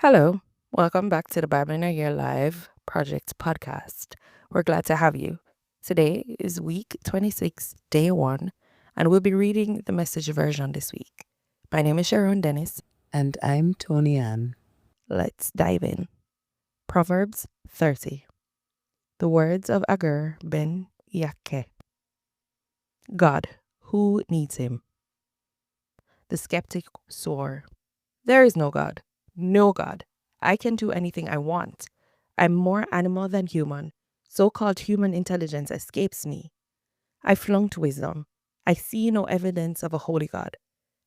Hello, welcome back to the Bible in a Year Live Project podcast. We're glad to have you. Today is week 26, day 1, and we'll be reading the message version this week. My name is Sharone Dennis. And I'm Tonyan. Let's dive in. Proverbs 30. The words of Agur ben Yakeh. God, who needs him? The skeptic swore, "There is no God. No God. I can do anything I want. I'm more animal than human. So-called human intelligence escapes me. I flunked wisdom. I see no evidence of a holy God.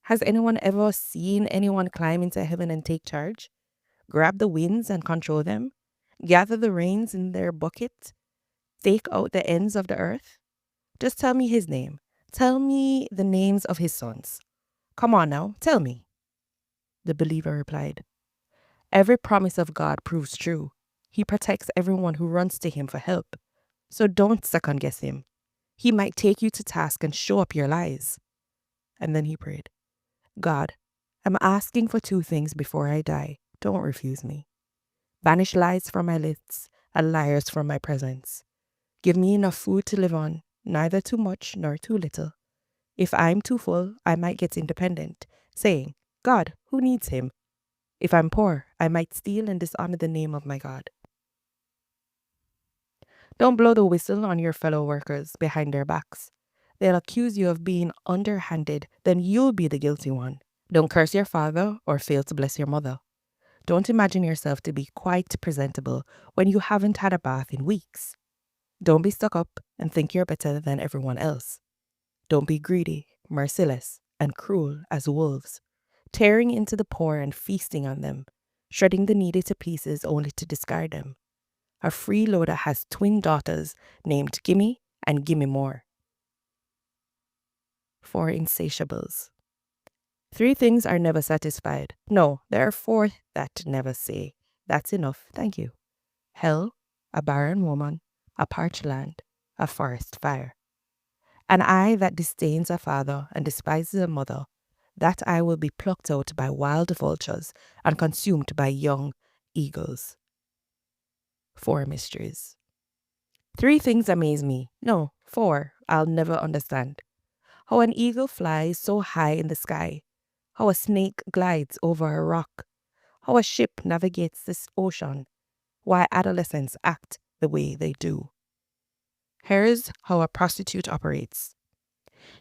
Has anyone ever seen anyone climb into heaven and take charge? Grab the winds and control them? Gather the rains in their bucket? Take out the ends of the earth? Just tell me his name. Tell me the names of his sons. Come on now, tell me." The believer replied, "Every promise of God proves true. He protects everyone who runs to him for help. So don't second guess him. He might take you to task and show up your lies." And then he prayed, "God, I'm asking for 2 things before I die. Don't refuse me. Banish lies from my lips and liars from my presence. Give me enough food to live on, neither too much nor too little. If I'm too full, I might get independent, saying, 'God, who needs him?' If I'm poor, I might steal and dishonor the name of my God." Don't blow the whistle on your fellow workers behind their backs. They'll accuse you of being underhanded, then you'll be the guilty one. Don't curse your father or fail to bless your mother. Don't imagine yourself to be quite presentable when you haven't had a bath in weeks. Don't be stuck up and think you're better than everyone else. Don't be greedy, merciless, and cruel as wolves, tearing into the poor and feasting on them, shredding the needy to pieces only to discard them. A freeloader has twin daughters named Gimme and Gimme More. 4 insatiables. 3 things are never satisfied. No, there are 4 that never say, "That's enough, thank you." Hell, a barren woman, a parched land, a forest fire. An eye that disdains a father and despises a mother, that eye will be plucked out by wild vultures and consumed by young eagles. 4 mysteries. 3 things amaze me. No, 4 I'll never understand. How an eagle flies so high in the sky. How a snake glides over a rock. How a ship navigates this ocean. Why adolescents act the way they do. Here's how a prostitute operates.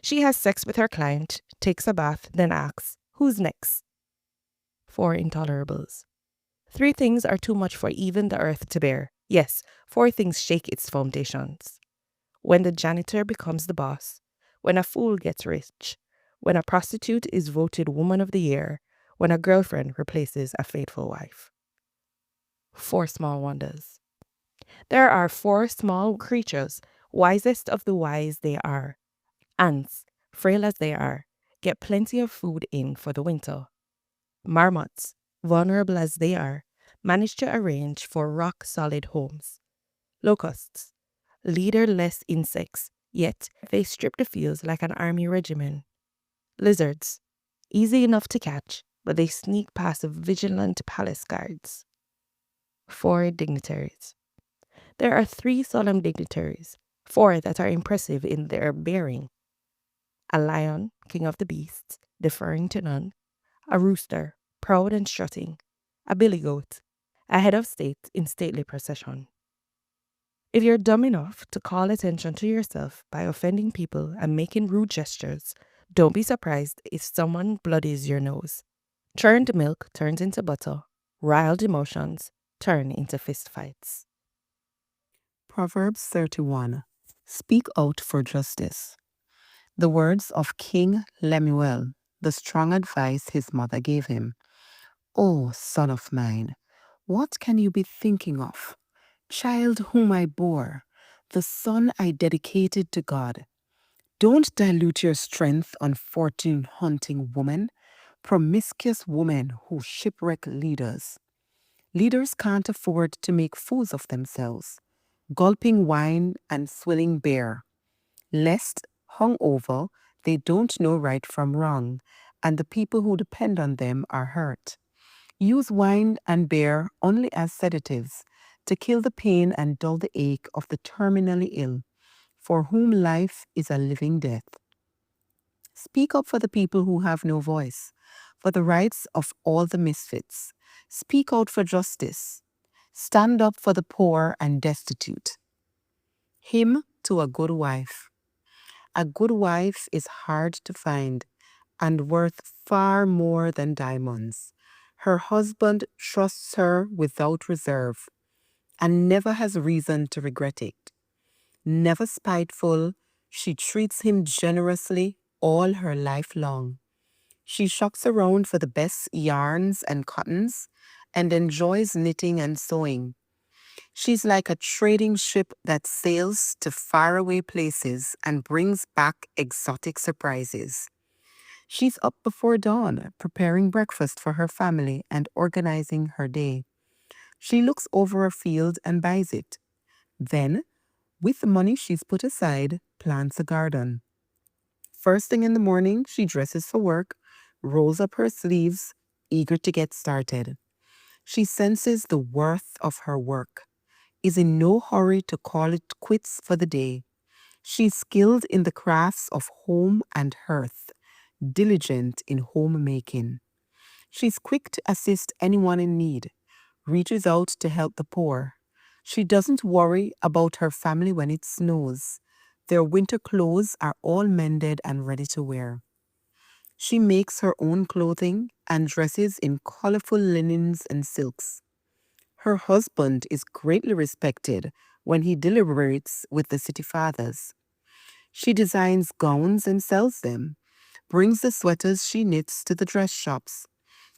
She has sex with her client, takes a bath, then asks, "Who's next?" 4 intolerables. 3 things are too much for even the earth to bear. Yes, 4 things shake its foundations. When the janitor becomes the boss, when a fool gets rich, when a prostitute is voted Woman of the Year, when a girlfriend replaces a faithful wife. 4 small wonders. There are 4 small creatures, wisest of the wise they are. Ants, frail as they are, get plenty of food in for the winter. Marmots, vulnerable as they are, manage to arrange for rock-solid homes. Locusts, leaderless insects, yet they strip the fields like an army regiment. Lizards, easy enough to catch, but they sneak past the vigilant palace guards. 4 dignitaries. There are 3 solemn dignitaries, 4 that are impressive in their bearing. A lion, king of the beasts, deferring to none. A rooster, proud and strutting. A billy goat, a head of state in stately procession. If you're dumb enough to call attention to yourself by offending people and making rude gestures, don't be surprised if someone bloodies your nose. Churned milk turns into butter. Riled emotions turn into fistfights. Proverbs 31. Speak out for justice. The words of King Lemuel, the strong advice his mother gave him. "O son of mine, what can you be thinking of? Child whom I bore, the son I dedicated to God. Don't dilute your strength on fortune-hunting woman, promiscuous women who shipwreck leaders. Leaders can't afford to make fools of themselves, gulping wine and swilling beer, lest, hungover, they don't know right from wrong, and the people who depend on them are hurt. Use wine and beer only as sedatives to kill the pain and dull the ache of the terminally ill, for whom life is a living death. Speak up for the people who have no voice, for the rights of all the misfits. Speak out for justice. Stand up for the poor and destitute. Hymn to a good wife. A good wife is hard to find and worth far more than diamonds. Her husband trusts her without reserve and never has reason to regret it. Never spiteful, she treats him generously all her life long. She shops around for the best yarns and cottons and enjoys knitting and sewing. She's like a trading ship that sails to faraway places and brings back exotic surprises. She's up before dawn, preparing breakfast for her family and organizing her day. She looks over a field and buys it. Then, with the money she's put aside, plants a garden. First thing in the morning, she dresses for work, rolls up her sleeves, eager to get started. She senses the worth of her work, is in no hurry to call it quits for the day. She's skilled in the crafts of home and hearth, diligent in homemaking. She's quick to assist anyone in need, reaches out to help the poor. She doesn't worry about her family when it snows. Their winter clothes are all mended and ready to wear. She makes her own clothing and dresses in colorful linens and silks. Her husband is greatly respected when he deliberates with the city fathers. She designs gowns and sells them, brings the sweaters she knits to the dress shops.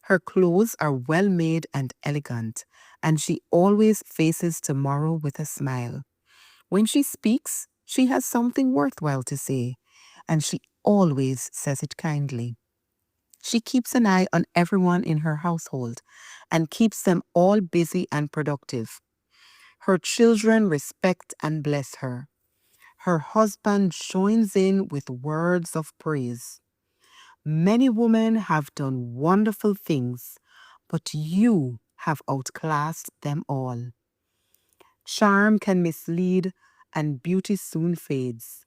Her clothes are well made and elegant, and she always faces tomorrow with a smile. When she speaks, she has something worthwhile to say, and she always says it kindly. She keeps an eye on everyone in her household and keeps them all busy and productive. Her children respect and bless her. Her husband joins in with words of praise. Many women have done wonderful things, but you have outclassed them all. Charm can mislead, and beauty soon fades.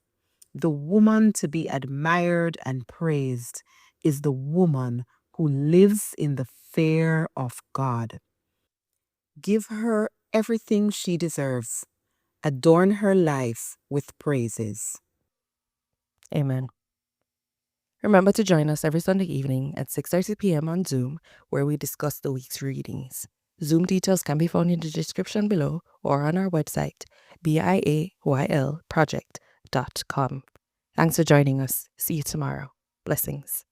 The woman to be admired and praised is the woman who lives in the fear of God. Give her everything she deserves. Adorn her life with praises. Amen. Remember to join us every Sunday evening at 6:30 p.m. on Zoom, where we discuss the week's readings. Zoom details can be found in the description below or on our website, BIAYL project.com. Thanks for joining us. See you tomorrow. Blessings.